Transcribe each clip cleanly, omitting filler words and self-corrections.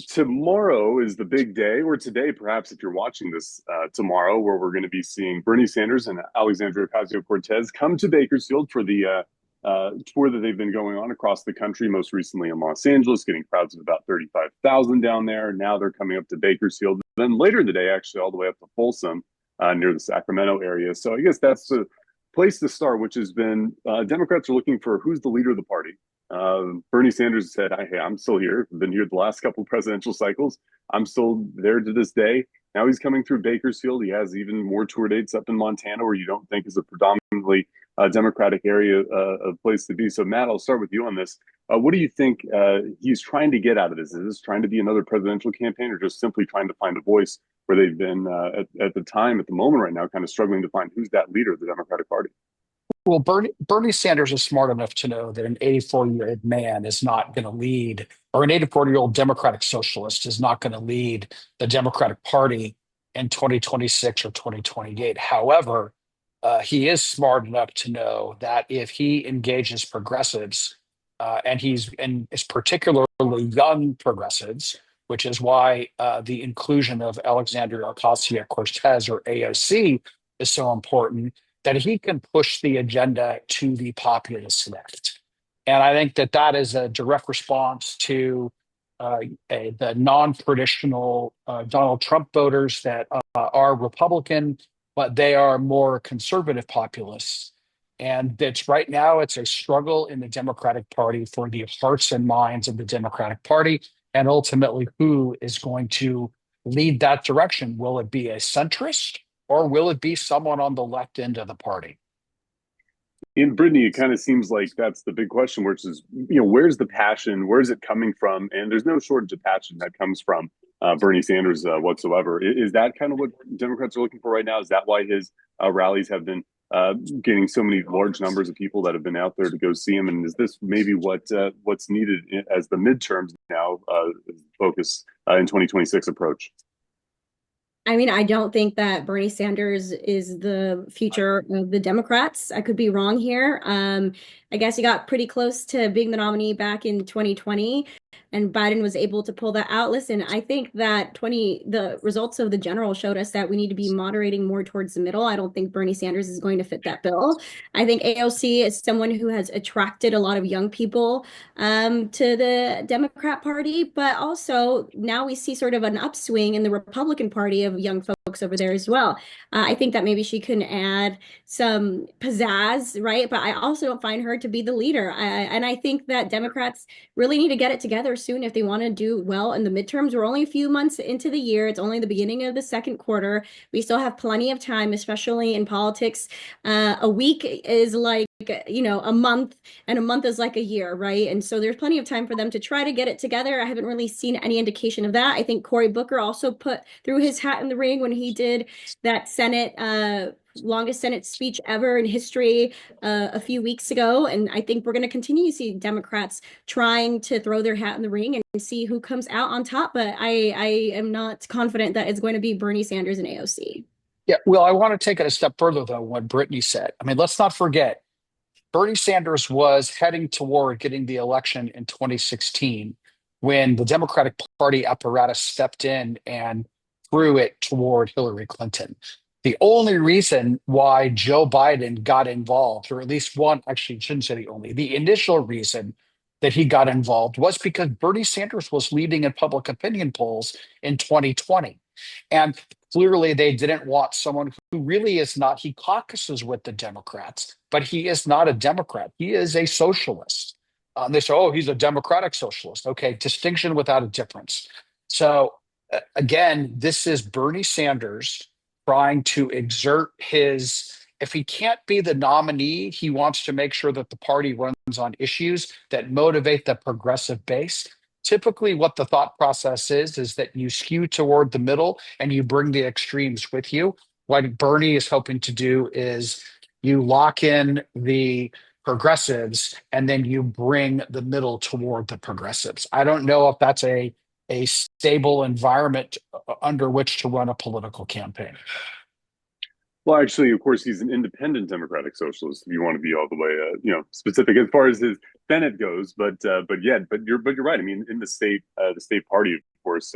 tomorrow is the big day, or today, perhaps, if you're watching this tomorrow, where we're going to be seeing Bernie Sanders and Alexandra Ocasio-Cortez come to Bakersfield for the tour that they've been going on across the country, most recently in Los Angeles, getting crowds of about 35,000 down there. Now they're coming up to Bakersfield. Then later in the day, actually, all the way up to Folsom, near the Sacramento area. So I guess that's the place to start, which has been Democrats are looking for who's the leader of the party. Bernie Sanders said, "Hey, I'm still here. I've been here the last couple of presidential cycles. I'm still there to this day." Now he's coming through Bakersfield. He has even more tour dates up in Montana, where you don't think is a predominantly Democratic area of place to be. So, Matt, I'll start with you on this. What do you think he's trying to get out of this? Is this trying to be another presidential campaign, or just simply trying to find a voice where they've been at the moment right now, kind of struggling to find who's that leader of the Democratic Party? Well, Bernie Sanders is smart enough to know that an 84-year-old man is not going to lead, or an 84-year-old Democratic socialist is not going to lead the Democratic Party in 2026 or 2028. However, he is smart enough to know that if he engages progressives, and is particularly young progressives, which is why the inclusion of Alexandria Ocasio-Cortez, or AOC, is so important, that he can push the agenda to the populist left. And I think that that is a direct response to the non-traditional Donald Trump voters that are Republican, but they are more conservative populists. And that's right now, it's a struggle in the Democratic Party for the hearts and minds of the Democratic Party, and ultimately who is going to lead that direction. Will it be a centrist, or will it be someone on the left end of the party? In Brittany, it kind of seems like that's the big question, which is, where's the passion? Where's it coming from? And there's no shortage of passion that comes from Bernie Sanders whatsoever. Is that kind of what Democrats are looking for right now? Is that why his rallies have been getting so many large numbers of people that have been out there to go see him? And is this maybe what's needed as the midterms now focus in 2026 approach? I mean, I don't think that Bernie Sanders is the future of the Democrats. I could be wrong here. I guess he got pretty close to being the nominee back in 2020, and Biden was able to pull that out. Listen, I think that the results of the general showed us that we need to be moderating more towards the middle. I don't think Bernie Sanders is going to fit that bill. I think AOC is someone who has attracted a lot of young people to the Democrat Party, but also now we see sort of an upswing in the Republican Party of young folks over there as well. I think that maybe she can add some pizzazz, right? But I also don't find her to be the leader. And I think that Democrats really need to get it together soon if they want to do well in the midterms. We're only a few months into the year. It's only the beginning of the second quarter. We still have plenty of time, especially in politics. A week is like a month, and a month is like a year, right? And so there's plenty of time for them to try to get it together. I haven't really seen any indication of that. I think Cory Booker also threw his hat in the ring when he did that longest Senate speech ever in history a few weeks ago. And I think we're going to continue to see Democrats trying to throw their hat in the ring and see who comes out on top. But I am not confident that it's going to be Bernie Sanders and AOC. Yeah, well, I want to take it a step further, though, what Brittany said. I mean, let's not forget, Bernie Sanders was heading toward getting the election in 2016 when the Democratic Party apparatus stepped in and threw it toward Hillary Clinton. The only reason why Joe Biden got involved, or at least one, actually, shouldn't say the initial reason that he got involved was because Bernie Sanders was leading in public opinion polls in 2020. And clearly they didn't want someone who really is not, he caucuses with the Democrats, but he is not a Democrat. He is a socialist. They say, oh, he's a democratic socialist. Okay, distinction without a difference. So again, this is Bernie Sanders trying to exert if he can't be the nominee, he wants to make sure that the party runs on issues that motivate the progressive base. Typically, what the thought process is that you skew toward the middle and you bring the extremes with you. What Bernie is hoping to do is you lock in the progressives and then you bring the middle toward the progressives. I don't know if that's a stable environment under which to run a political campaign. Well, actually, of course, he's an independent Democratic Socialist. If you want to be all the way, specific as far as his Bennett goes, but you're right. I mean, in the state party, course,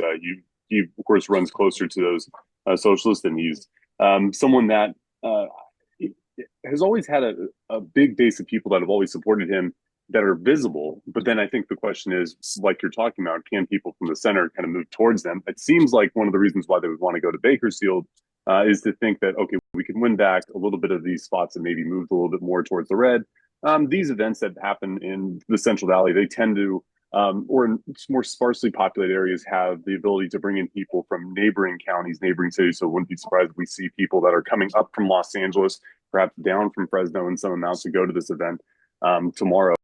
he of course runs closer to those socialists, and he's someone that has always had a big base of people that have always supported him that are visible. But then I think the question is, like you're talking about, can people from the center kind of move towards them? It seems like one of the reasons why they would want to go to Bakersfield is to think that, okay, we can win back a little bit of these spots and maybe move a little bit more towards the red. These events that happen in the Central Valley, they tend to, or in more sparsely populated areas, have the ability to bring in people from neighboring counties, neighboring cities. So I wouldn't be surprised if we see people that are coming up from Los Angeles, perhaps down from Fresno in some amounts, to go to this event tomorrow.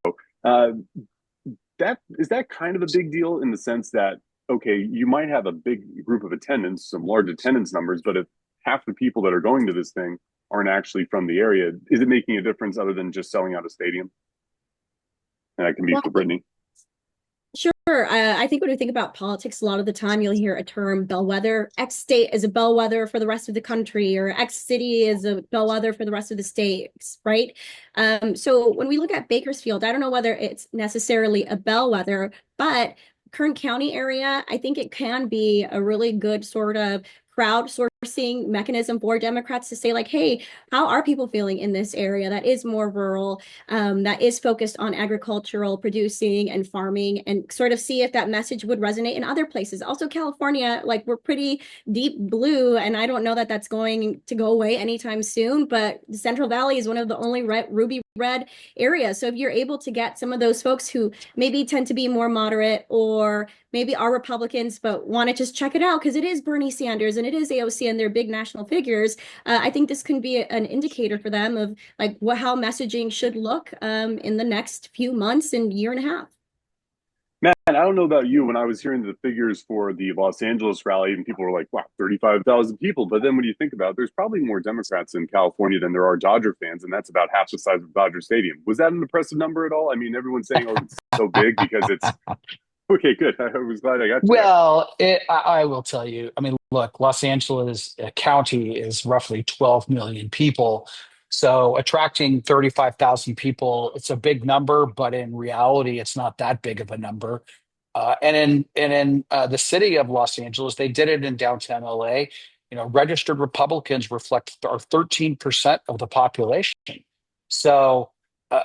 That is that kind of a big deal in the sense that, okay, you might have a big group of attendance, some large attendance numbers, but if half the people that are going to this thing aren't actually from the area, is it making a difference other than just selling out a stadium? And that can be for Brittany. Sure. I think when we think about politics, a lot of the time you'll hear a term bellwether. X state is a bellwether for the rest of the country, or X city is a bellwether for the rest of the states, right? So when we look at Bakersfield, I don't know whether it's necessarily a bellwether, but Kern County area, I think it can be a really good sort of crowdsourcing mechanism for Democrats to say, like, hey, how are people feeling in this area that is more rural, that is focused on agricultural producing and farming, and sort of see if that message would resonate in other places. Also, California, like, we're pretty deep blue, and I don't know that that's going to go away anytime soon, but the Central Valley is one of the only ruby red areas. So if you're able to get some of those folks who maybe tend to be more moderate, or maybe are Republicans but want to just check it out because it is Bernie Sanders and it is AOC and they're big national figures, I think this can be an indicator for them of like how messaging should look in the next few months and year and a half. Matt, I don't know about you. When I was hearing the figures for the Los Angeles rally, and people were like, wow, 35,000 people. But then when you think about it, there's probably more Democrats in California than there are Dodger fans, and that's about half the size of Dodger Stadium. Was that an impressive number at all? I mean, everyone's saying, oh, it's so big because it's okay, good. I was glad I got you. Well, I will tell you. I mean, look, Los Angeles County is roughly 12 million people. So attracting 35,000 people, it's a big number, but in reality, it's not that big of a number. And in the city of Los Angeles, they did it in downtown LA. You know, registered Republicans are 13% of the population. So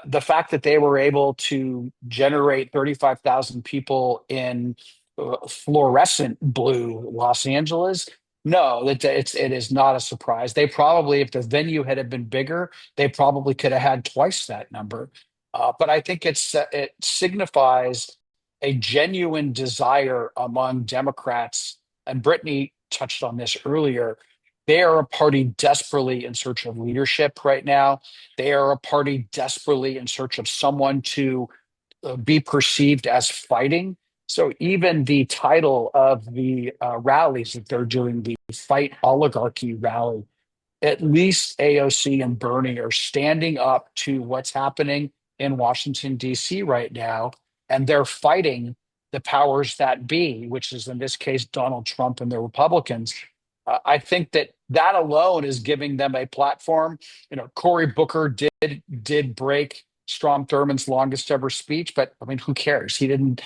the fact that they were able to generate 35,000 people in fluorescent blue Los Angeles, no, it is not a surprise. They probably, if the venue had been bigger, they probably could have had twice that number. But I think it signifies a genuine desire among Democrats, and Brittany touched on this earlier. They are a party desperately in search of leadership right now. They are a party desperately in search of someone to be perceived as fighting. So even the title of the rallies that they're doing, the Fight Oligarchy rally, at least AOC and Bernie are standing up to what's happening in Washington, D.C. right now, and they're fighting the powers that be, which is in this case Donald Trump and the Republicans. I think that alone is giving them a platform. You know, Cory Booker did break Strom Thurmond's longest ever speech, but I mean, who cares? He didn't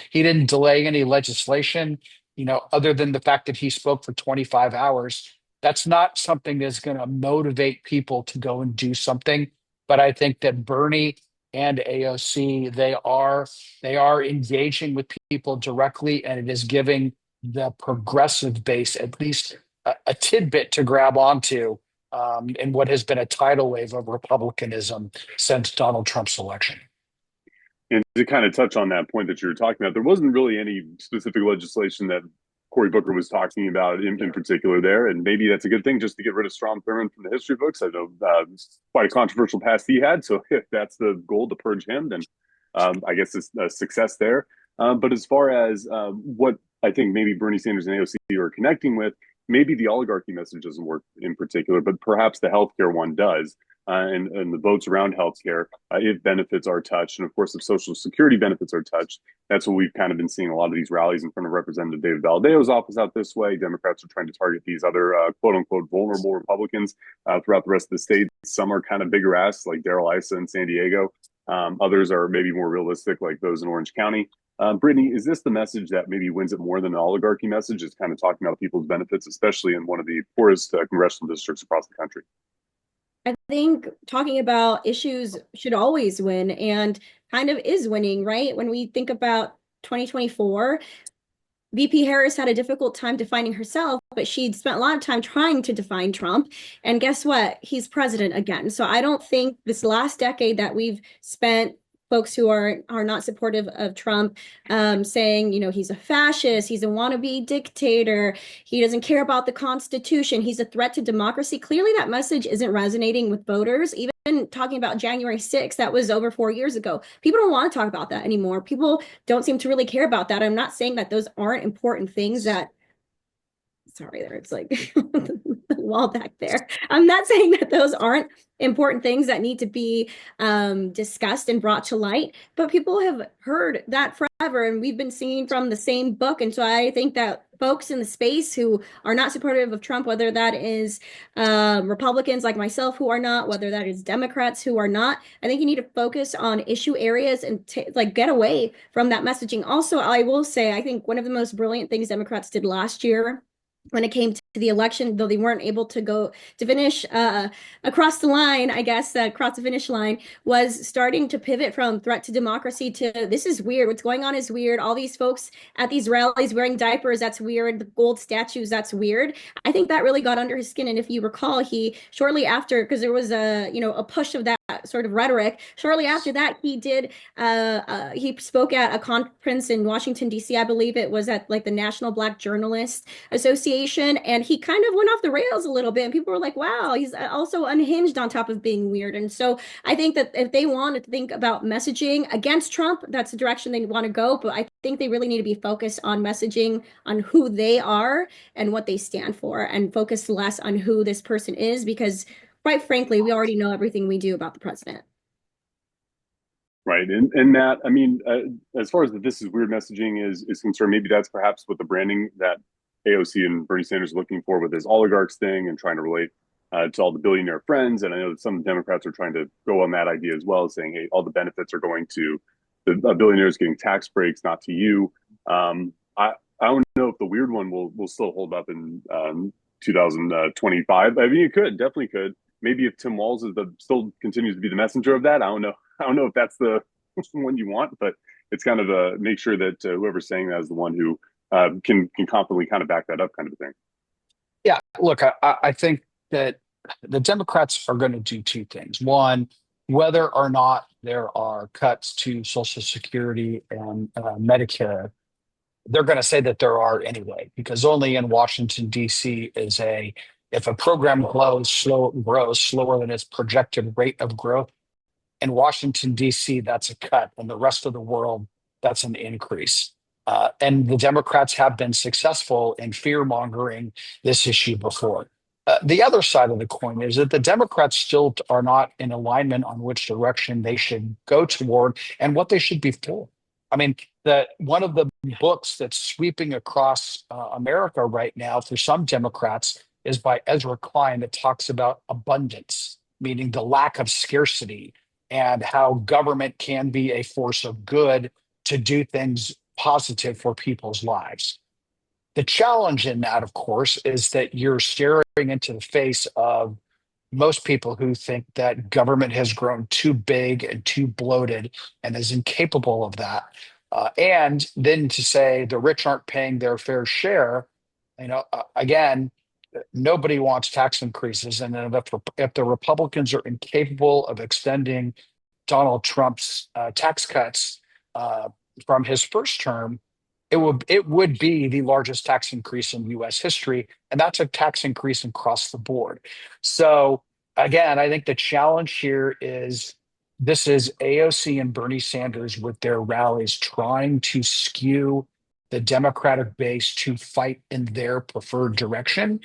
delay any legislation. You know, other than the fact that he spoke for 25 hours. That's not something that's going to motivate people to go and do something. But I think that Bernie and AOC, they are engaging with people directly, and it is giving the progressive base at least a tidbit to grab onto in what has been a tidal wave of republicanism since Donald Trump's election. And to kind of touch on that point that you were talking about, there wasn't really any specific legislation that Cory Booker was talking about in particular there. And maybe that's a good thing, just to get rid of Strom Thurmond from the history books. I know quite a controversial past he had. So if that's the goal, to purge him, then I guess it's a success there. But as far as what I think maybe Bernie Sanders and AOC are connecting with, maybe the oligarchy message doesn't work in particular, but perhaps the healthcare one does. And the votes around healthcare, if benefits are touched, and of course, if Social Security benefits are touched, that's what we've kind of been seeing a lot of these rallies in front of Representative David Valdeo's office out this way. Democrats are trying to target these other quote unquote vulnerable Republicans throughout the rest of the state. Some are kind of bigger ass, like Darrell Issa in San Diego. Others are maybe more realistic, like those in Orange County. Brittany, is this the message that maybe wins it more than an oligarchy message? Is kind of talking about people's benefits, especially in one of the poorest congressional districts across the country? I think talking about issues should always win and kind of is winning, right? When we think about 2024, VP Harris had a difficult time defining herself, but she'd spent a lot of time trying to define Trump. And guess what? He's president again. So I don't think this last decade that we've spent folks who are not supportive of Trump saying, you know, he's a fascist, he's a wannabe dictator, he doesn't care about the Constitution, he's a threat to democracy. Clearly, that message isn't resonating with voters. Even talking about January 6th, that was over 4 years ago. People don't want to talk about that anymore. People don't seem to really care about that. I'm not saying that those aren't important things that sorry, there it's like the wall back there. I'm not saying that those aren't important things that need to be discussed and brought to light, but people have heard that forever, and we've been singing from the same book. And so I think that folks in the space who are not supportive of Trump, whether that is Republicans like myself who are not, whether that is Democrats who are not, I think you need to focus on issue areas and like get away from that messaging. Also, I will say, I think one of the most brilliant things Democrats did last year when it came to the election, though they weren't able to go to finish across the line, I guess, across the finish line, was starting to pivot from threat to democracy to this is weird. What's going on is weird. All these folks at these rallies wearing diapers, that's weird. The gold statues, that's weird. I think that really got under his skin. And if you recall, he shortly after, because there was a push of that sort of rhetoric, shortly after that, he spoke at a conference in Washington, D.C. I believe it was at like the National Black Journalists Association, and he kind of went off the rails a little bit, and people were like, wow, he's also unhinged on top of being weird. And so I think that if they want to think about messaging against Trump, that's the direction they want to go, but I think they really need to be focused on messaging on who they are and what they stand for, and focus less on who this person is, because quite frankly, we already know everything we do about the president. Right. And Matt, I mean, as far as the this is weird messaging is concerned, maybe that's perhaps what the branding that AOC and Bernie Sanders are looking for with this oligarchs thing and trying to relate to all the billionaire friends. And I know that some Democrats are trying to go on that idea as well, saying, hey, all the benefits are going to the billionaires getting tax breaks, not to you. I don't know if the weird one will still hold up in 2025. I mean, it could, definitely could. Maybe if Tim Walz still continues to be the messenger of that, I don't know. I don't know if that's the one you want, but it's kind of a make sure that whoever's saying that is the one who can confidently kind of back that up, kind of a thing. Yeah, look, I think that the Democrats are going to do two things. One, whether or not there are cuts to Social Security and Medicare, they're going to say that there are anyway, because only in Washington, D.C. if a program grows slower than its projected rate of growth, in Washington, D.C., that's a cut. And the rest of the world, that's an increase. And the Democrats have been successful in fear mongering this issue before. The other side of the coin is that the Democrats still are not in alignment on which direction they should go toward and what they should be for. I mean, one of the books that's sweeping across America right now for some Democrats is by Ezra Klein that talks about abundance, meaning the lack of scarcity, and how government can be a force of good to do things positive for people's lives. The challenge in that, of course, is that you're staring into the face of most people who think that government has grown too big and too bloated and is incapable of that. And then to say the rich aren't paying their fair share, again, nobody wants tax increases. And then if the Republicans are incapable of extending Donald Trump's tax cuts from his first term, it would be the largest tax increase in U.S. history, and that's a tax increase across the board. So again, I think the challenge here is this is AOC and Bernie Sanders with their rallies trying to skew the Democratic base to fight in their preferred direction.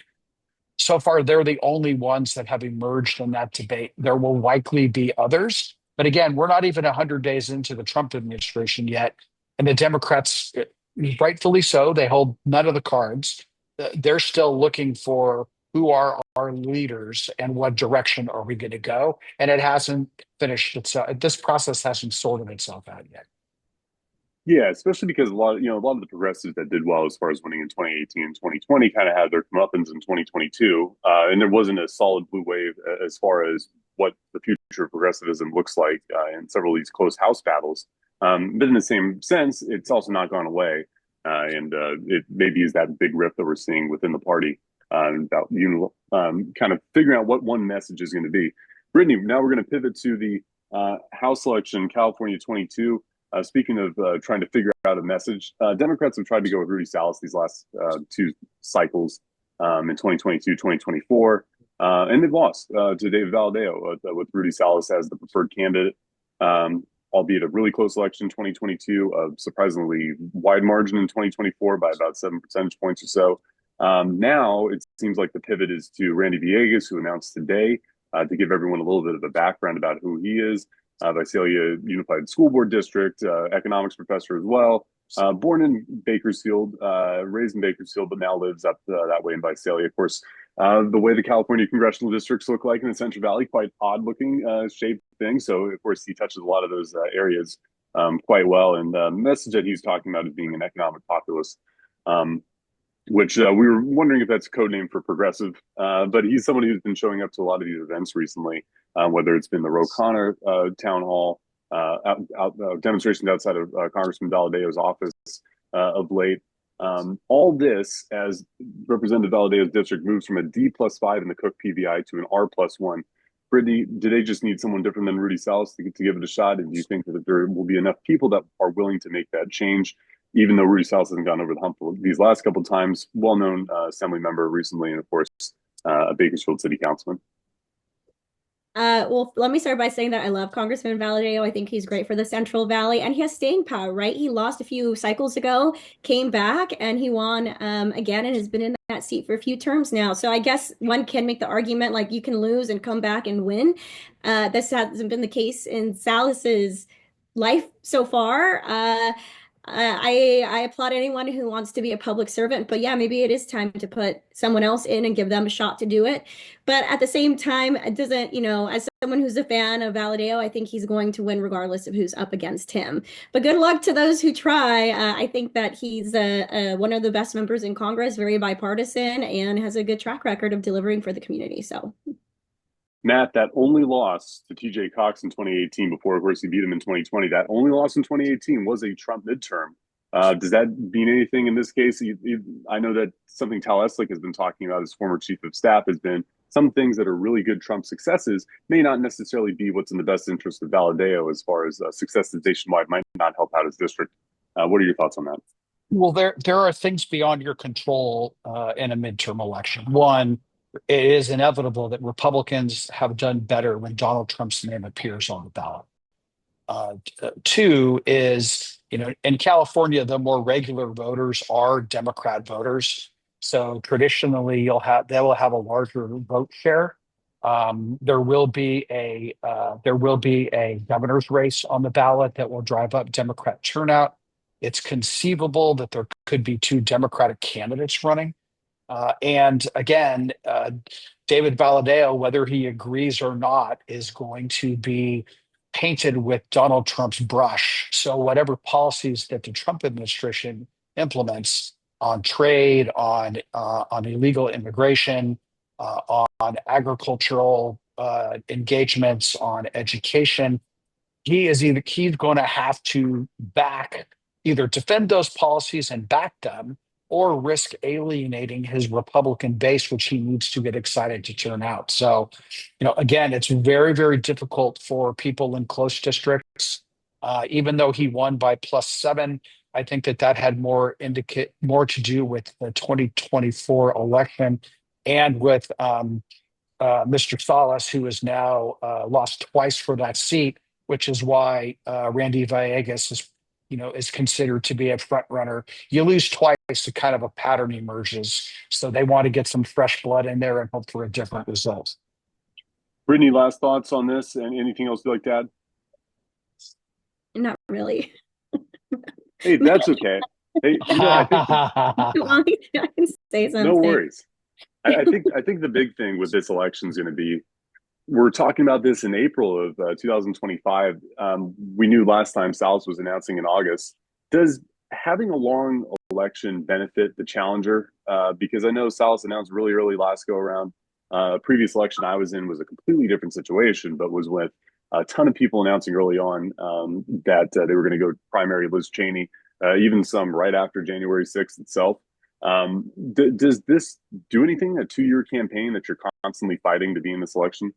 So far, they're the only ones that have emerged in that debate. There will likely be others. But again, we're not even 100 days into the Trump administration yet. And the Democrats, rightfully so, they hold none of the cards. They're still looking for who are our leaders and what direction are we going to go. And it hasn't finished itself. This process hasn't sorted itself out yet. Yeah, especially because a lot of the progressives that did well as far as winning in 2018 and 2020 kind of had their comeuppance in 2022, and there wasn't a solid blue wave as far as what the future of progressivism looks like in several of these close House battles. But in the same sense, it's also not gone away, and it maybe is that big rift that we're seeing within the party about kind of figuring out what one message is going to be. Brittany, now we're going to pivot to the House election, California 22. Speaking of trying to figure out a message, Democrats have tried to go with Rudy Salas these last two cycles in 2022, 2024, and they've lost to David Valadao with Rudy Salas as the preferred candidate, albeit a really close election in 2022, a surprisingly wide margin in 2024 by about 7 percentage points or so. Now it seems like the pivot is to Randy Villegas, who announced today to give everyone a little bit of a background about who he is. Visalia Unified School Board District, economics professor as well. Born in Bakersfield, raised in Bakersfield, but now lives up that way in Visalia. Of course, the way the California congressional districts look like in the Central Valley, quite odd looking shaped thing. So, of course, he touches a lot of those areas quite well. And the message that he's talking about is being an economic populist. Which we were wondering if that's a code name for progressive, but he's somebody who's been showing up to a lot of these events recently, whether it's been the Ro Khanna town hall, demonstrations outside of Congressman Valadao's office of late. All this as Representative Valadao's district moves from a D+5 in the Cook PVI to an R+1. Brittany, do they just need someone different than Rudy Salas to give it a shot? And do you think that there will be enough people that are willing to make that change? Even though Rudy Salas hasn't gone over the hump these last couple of times, well-known assembly member recently, and of course, a Bakersfield city councilman. Well, let me start by saying that I love Congressman Valadao. I think he's great for the Central Valley, and he has staying power, right? He lost a few cycles ago, came back, and he won again, and has been in that seat for a few terms now. So I guess one can make the argument like you can lose and come back and win. This hasn't been the case in Salas's life so far. I applaud anyone who wants to be a public servant, but yeah, maybe it is time to put someone else in and give them a shot to do it. But at the same time, it doesn't, as someone who's a fan of Valadao, I think he's going to win regardless of who's up against him. But good luck to those who try. I think that he's one of the best members in Congress, very bipartisan, and has a good track record of delivering for the community. So. Matt, that only loss to TJ Cox in 2018 before, of course, he beat him in 2020. That only loss in 2018 was a Trump midterm. Does that mean anything in this case? I know that something Tal Eslick has been talking about, as former chief of staff, has been some things that are really good Trump successes may not necessarily be what's in the best interest of Valadao as far as successes nationwide might not help out his district. What are your thoughts on that? Well, there are things beyond your control in a midterm election. One, it is inevitable that Republicans have done better when Donald Trump's name appears on the ballot. Two is, in California, the more regular voters are Democrat voters. So traditionally, they will have a larger vote share. There will be a governor's race on the ballot that will drive up Democrat turnout. It's conceivable that there could be two Democratic candidates running. And again, David Valadao, whether he agrees or not, is going to be painted with Donald Trump's brush. So whatever policies that the Trump administration implements on trade, on illegal immigration, on agricultural engagements, on education, he's going to have to either defend those policies and back them, or risk alienating his Republican base, which he needs to get excited to turn out. So, again, it's very, very difficult for people in close districts. Even though he won by +7, I think that had more to do with the 2024 election and with Mr. Salas, who has now lost twice for that seat, which is why Randy Villegas is considered to be a front runner. You lose twice, a kind of a pattern emerges. So they want to get some fresh blood in there and hope for a different result. Brittany, last thoughts on this and anything else you'd like to add? Not really. Hey, that's okay. Hey, I think I can say something. No worries. I think the big thing with this election is going to be, we're talking about this in April of 2025. We knew last time Salas was announcing in August. Does having a long election benefit the challenger? Because I know Salas announced really early last go around. Previous election I was in was a completely different situation, but was with a ton of people announcing early on that they were going to go primary Liz Cheney, even some right after January 6th itself. Does this do anything, a 2-year campaign that you're constantly fighting to be in this election?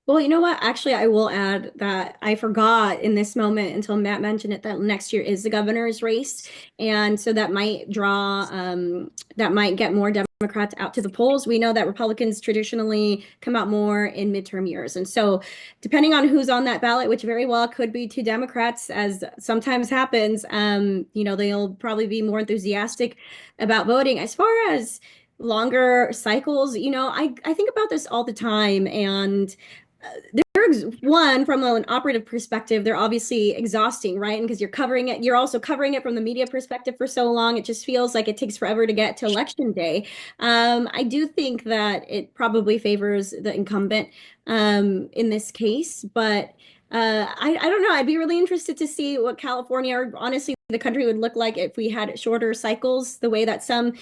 Well, you know what? Actually, I will add that I forgot in this moment until Matt mentioned it that next year is the governor's race. And so that might that might get more Democrats out to the polls. We know that Republicans traditionally come out more in midterm years. And so depending on who's on that ballot, which very well could be two Democrats, as sometimes happens, they'll probably be more enthusiastic about voting. As far as longer cycles, I think about this all the time, and there's one from an operative perspective, they're obviously exhausting, right? And because you're also covering it from the media perspective for so long, it just feels like it takes forever to get to election day. I do think that it probably favors the incumbent in this case, but I don't know. I'd be really interested to see what California, or honestly the country, would look like if we had shorter cycles, the way that some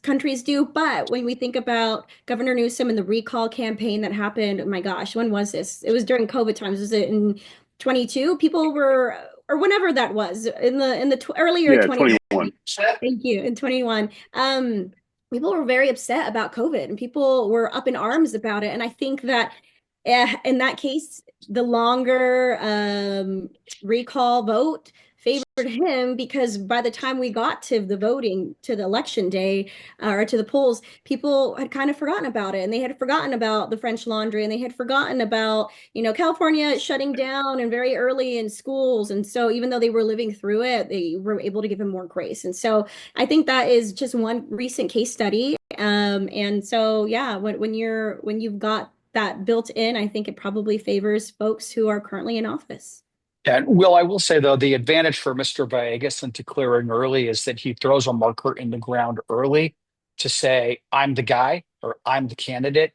countries do. But when we think about Governor Newsom and the recall campaign that happened, oh my gosh, when was this? It was during COVID times. Was it in 22? People were, or whenever that was, in the earlier 21. Thank you. In 21. People were very upset about COVID, and people were up in arms about it. And I think that in that case, the longer recall vote favored him, because by the time we got to the voting, to the election day, or to the polls, people had kind of forgotten about it, and they had forgotten about the French Laundry, and they had forgotten about, California shutting down and very early in schools. And so even though they were living through it, they were able to give him more grace. And so I think that is just one recent case study. And so, yeah, when you've got that built in, I think it probably favors folks who are currently in office. And Will, I will say though, the advantage for Mr. Vegas in declaring early is that he throws a marker in the ground early to say, I'm the guy, or I'm the candidate,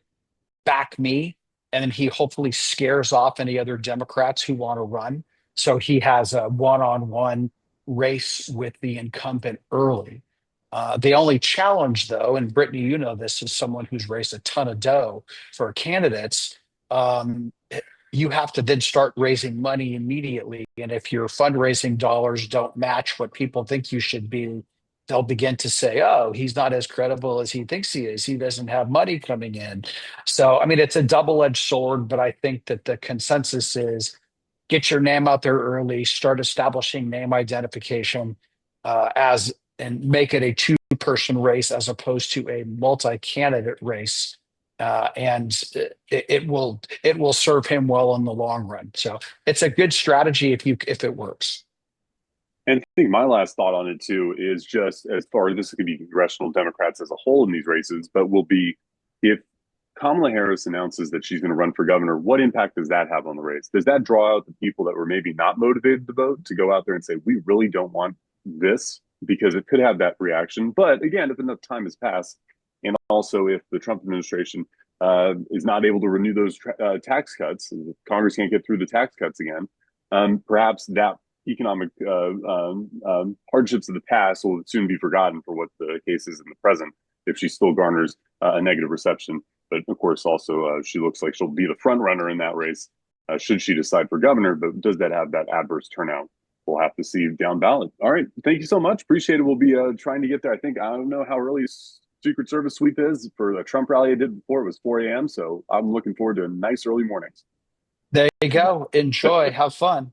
back me. And then he hopefully scares off any other Democrats who want to run. So he has a one-on-one race with the incumbent early. The only challenge, though, and Brittany, you know this, is someone who's raised a ton of dough for candidates. Um, you have to then start raising money immediately. And if your fundraising dollars don't match what people think you should be, they'll begin to say, oh, he's not as credible as he thinks he is. He doesn't have money coming in. So, I mean, it's a double-edged sword, but I think that the consensus is get your name out there early, start establishing name identification and make it a two-person race as opposed to a multi-candidate race. And it will serve him well in the long run. So it's a good strategy if it works. And I think my last thought on it too is just as far as this could be congressional Democrats as a whole in these races, but will be if Kamala Harris announces that she's going to run for governor, what impact does that have on the race? Does that draw out the people that were maybe not motivated to vote to go out there and say, we really don't want this? Because it could have that reaction. But again, if enough time has passed, and also if the Trump administration is not able to renew those tax cuts, and Congress can't get through the tax cuts again, perhaps that economic hardships of the past will soon be forgotten for what the case is in the present if she still garners a negative reception. But of course, also, she looks like she'll be the front runner in that race should she decide for governor. But does that have that adverse turnout? We'll have to see down ballot. All right. Thank you so much. Appreciate it. We'll be trying to get there. I don't know how early Secret Service sweep is for the Trump rally I did before. It was 4 a.m. So I'm looking forward to a nice early mornings. There you go. Enjoy. Have fun.